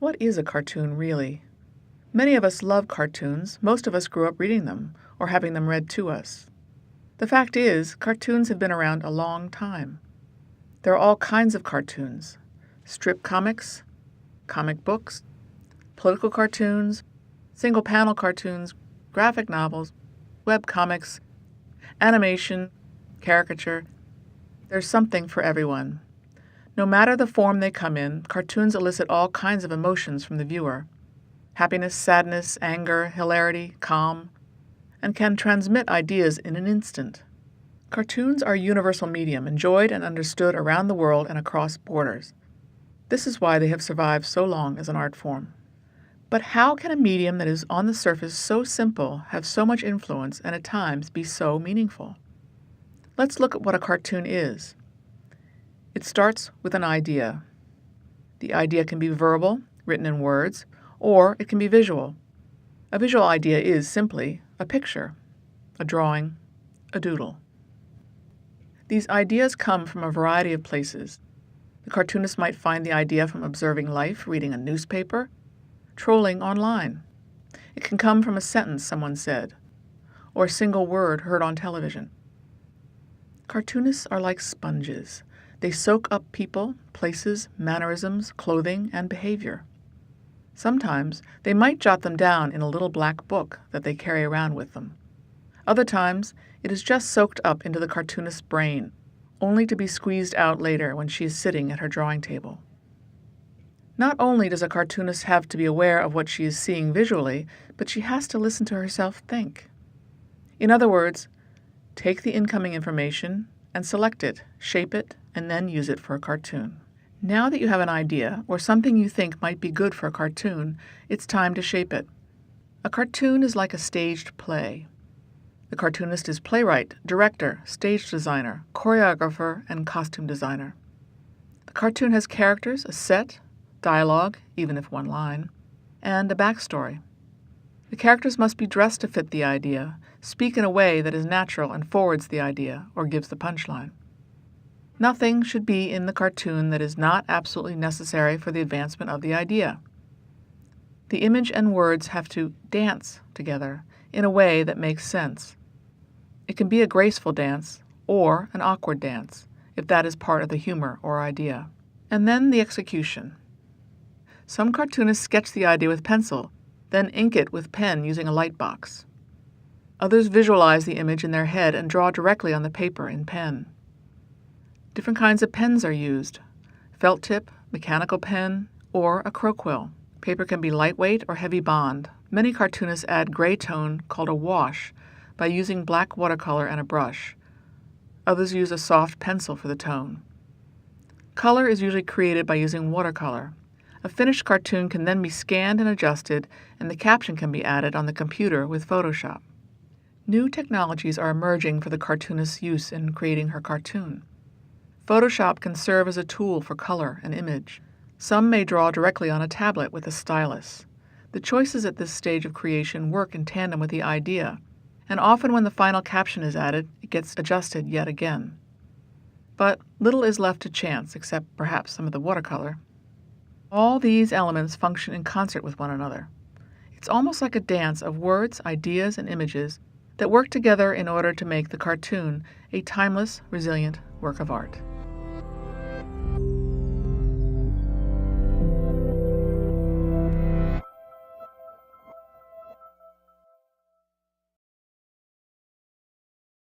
What is a cartoon really? Many of us love cartoons. Most of us grew up reading them or having them read to us. The fact is, cartoons have been around a long time. There are all kinds of cartoons: strip comics, comic books, political cartoons, single-panel cartoons, graphic novels, web comics, animation, caricature. There's something for everyone. No matter the form they come in, cartoons elicit all kinds of emotions from the viewer: happiness, sadness, anger, hilarity, calm, and can transmit ideas in an instant. Cartoons are a universal medium, enjoyed and understood around the world and across borders. This is why they have survived so long as an art form. But how can a medium that is on the surface so simple have so much influence and at times be so meaningful? Let's look at what a cartoon is. It starts with an idea. The idea can be verbal, written in words, or it can be visual. A visual idea is simply a picture, a drawing, a doodle. These ideas come from a variety of places. The cartoonist might find the idea from observing life, reading a newspaper, trolling online. It can come from a sentence someone said, or a single word heard on television. Cartoonists are like sponges. They soak up people, places, mannerisms, clothing, and behavior. Sometimes they might jot them down in a little black book that they carry around with them. Other times it is just soaked up into the cartoonist's brain, only to be squeezed out later when she is sitting at her drawing table. Not only does a cartoonist have to be aware of what she is seeing visually, but she has to listen to herself think. In other words, take the incoming information and select it, shape it, and then use it for a cartoon. Now that you have an idea or something you think might be good for a cartoon, it's time to shape it. A cartoon is like a staged play. The cartoonist is playwright, director, stage designer, choreographer, and costume designer. The cartoon has characters, a set, dialogue, even if one line, and a backstory. The characters must be dressed to fit the idea, speak in a way that is natural and forwards the idea or gives the punchline. Nothing should be in the cartoon that is not absolutely necessary for the advancement of the idea. The image and words have to dance together in a way that makes sense. It can be a graceful dance or an awkward dance, if that is part of the humor or idea. And then the execution. Some cartoonists sketch the idea with pencil, then ink it with pen using a light box. Others visualize the image in their head and draw directly on the paper in pen. Different kinds of pens are used: felt tip, mechanical pen, or a crow quill. Paper can be lightweight or heavy bond. Many cartoonists add gray tone called a wash by using black watercolor and a brush. Others use a soft pencil for the tone. Color is usually created by using watercolor. A finished cartoon can then be scanned and adjusted, and the caption can be added on the computer with Photoshop. New technologies are emerging for the cartoonist's use in creating her cartoon. Photoshop can serve as a tool for color and image. Some may draw directly on a tablet with a stylus. The choices at this stage of creation work in tandem with the idea, and often when the final caption is added, it gets adjusted yet again. But little is left to chance, except perhaps some of the watercolor. All these elements function in concert with one another. It's almost like a dance of words, ideas, and images that work together in order to make the cartoon a timeless, resilient work of art.